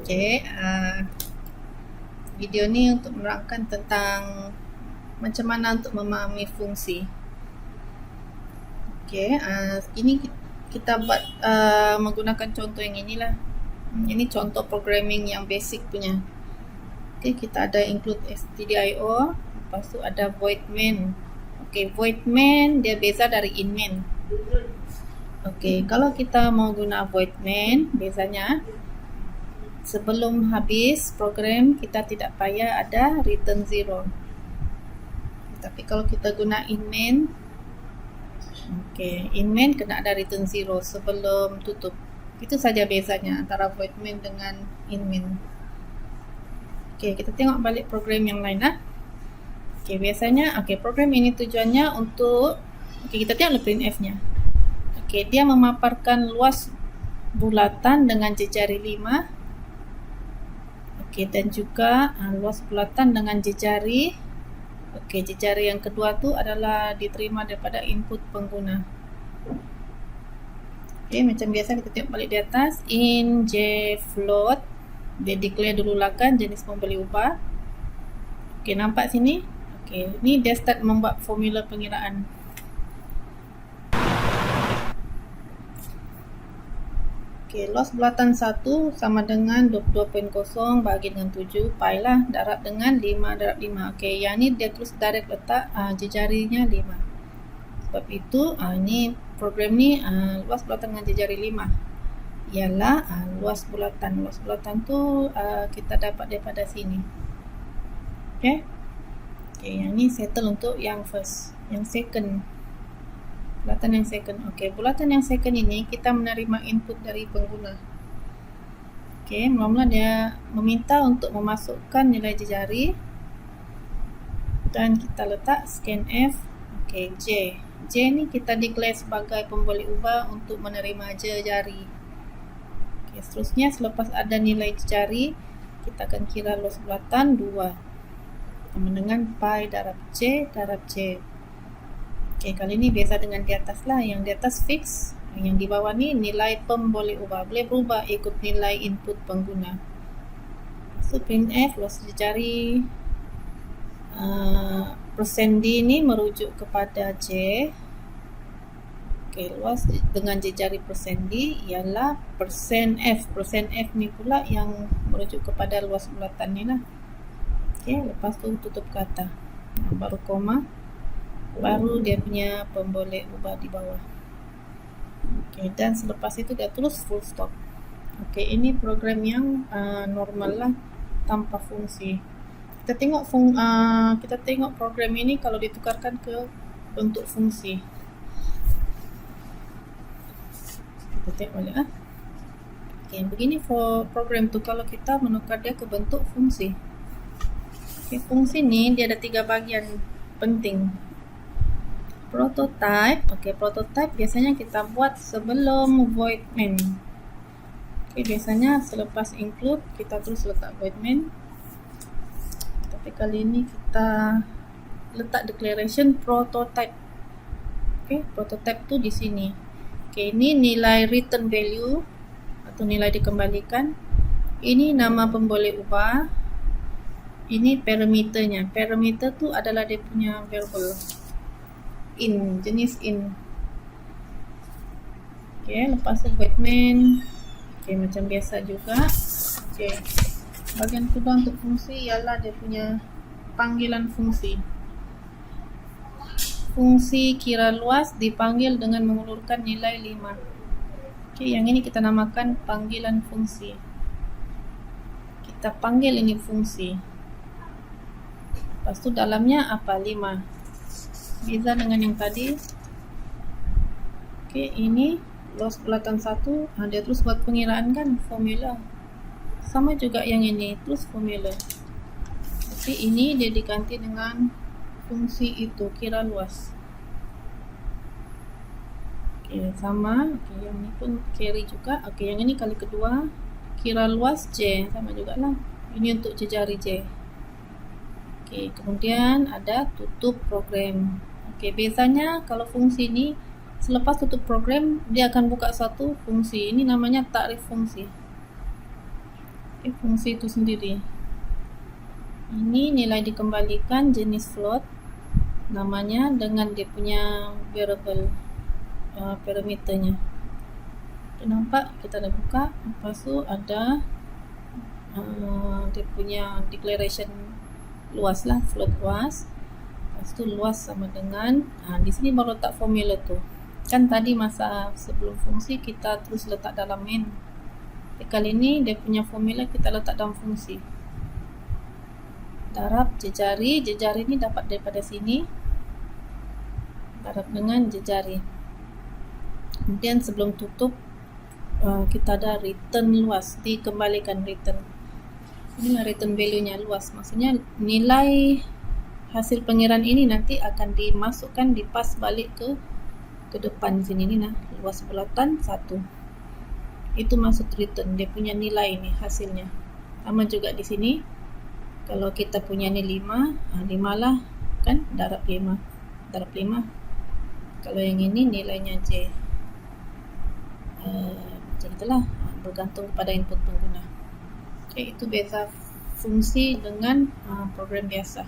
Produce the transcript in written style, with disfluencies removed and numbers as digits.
Okey, video ni untuk menerangkan tentang macam mana untuk memahami fungsi. Okey, ini kita buat menggunakan contoh yang inilah. Ini contoh programming yang basic punya. Okey, kita ada include stdio, lepas tu ada void main. Okey, void main dia beza dari in main. Okey, kalau kita mau guna void main, biasanya sebelum habis program kita tidak payah ada return 0. Tapi kalau kita guna in main, in main kena ada return 0 sebelum tutup. Itu saja bezanya antara void main dengan in main. Kita tengok balik program yang lain lah. Biasanya program ini tujuannya untuk kita tengok printf nya. Dia memaparkan luas bulatan dengan jejari 5. Dan juga luas bulatan dengan jejari. Jejari yang kedua tu adalah diterima daripada input pengguna. Macam biasa kita tengok balik di atas, in j float, dia declare dulu lah kan jenis pembeli ubah. Nampak sini? Ni dia start membuat formula pengiraan. Luas bulatan 1 sama dengan 22.0 bagi dengan 7 pi lah, darab dengan 5 darab 5. Yang ni dia terus direct letak jejarinya 5. Sebab itu ni program ni luas bulatan dengan jejari 5 ialah luas bulatan. Luas bulatan tu kita dapat daripada sini. Yang ni settle untuk yang first. Yang second, bulatan yang second. Bulatan yang second ini kita menerima input dari pengguna. Mula-mula dia meminta untuk memasukkan nilai jejari dan kita letak scanf J. J ni kita declare sebagai pembeli ubah untuk menerima jejari. Seterusnya selepas ada nilai jejari, kita akan kira luas bulatan 2 sama dengan pi darab J darab J. Kali ini biasa dengan di atas lah. Yang di atas fix, yang di bawah ni nilai pembeli ubah. Boleh berubah ikut nilai input pengguna. So printf luas jejari persen D ni merujuk kepada J. Luas dengan jejari persen D ialah persen F. Persen F ni pula yang merujuk kepada luas bulatan ni lah. Lepas tu tutup kata, baru koma, baru dia punya pemboleh ubah di bawah. Dan selepas itu dia terus full stop. Ini program yang normal lah, tanpa fungsi. Kita tengok program ini kalau ditukarkan ke bentuk fungsi. Kita tengok balik lah. Begini for program tu kalau kita menukar dia ke bentuk fungsi. Fungsi ni dia ada 3 bahagian penting. Prototype. Prototype biasanya kita buat sebelum void main. Biasanya selepas include kita terus letak void main. Tapi kali ini kita letak declaration prototype. Prototype tu di sini. Ini nilai return value atau nilai dikembalikan. Ini nama pemboleh ubah. Ini parameternya. Parameter tu adalah dia punya variable in, jenis in. Lepas tu void main. Macam biasa juga. Bahagian kedua untuk fungsi ialah dia punya panggilan fungsi. Fungsi kira luas dipanggil dengan mengulurkan nilai 5. Yang ini kita namakan panggilan fungsi. Kita panggil ini fungsi. Lepas tu dalamnya apa? 5. Beza dengan yang tadi. Ini luas bulatan 1, dia terus buat pengiraan kan, formula. Sama juga yang ini, terus formula. Tapi ini dia diganti dengan fungsi itu, kira luas. Sama. Yang ini pun carry juga. Yang ini kali kedua, kira luas J, sama juga lah. Ini untuk jejari J. Kemudian ada tutup program. Biasanya kalau fungsi ini selepas tutup program dia akan buka satu fungsi. Ini namanya takrif fungsi. fungsi itu sendiri. Ini nilai dikembalikan jenis float, namanya dengan dia punya variable parameternya. Nampak, kita dah buka. Lepas tu ada dia punya declaration luas lah, float luas. Lepas tu luas sama dengan di sini baru letak formula tu. Kan tadi masa sebelum fungsi kita terus letak dalam main. Kali ini dia punya formula kita letak dalam fungsi. Darab jejari, jejari ini dapat daripada sini. Darab dengan jejari. Kemudian sebelum tutup kita ada return luas, dikembalikan return. Ini return value-nya luas, maksudnya nilai hasil pengiraan ini nanti akan dimasukkan, dipas balik ke depan sini ni nah, luas bulatan 1. Itu maksud return, dia punya nilai ini hasilnya. Sama juga di sini. Kalau kita punya ni 5, 5 lah kan, darab 5. Kalau yang ini nilainya J. Macam itulah, bergantung kepada input pengguna. Okay, itu beza fungsi dengan program biasa.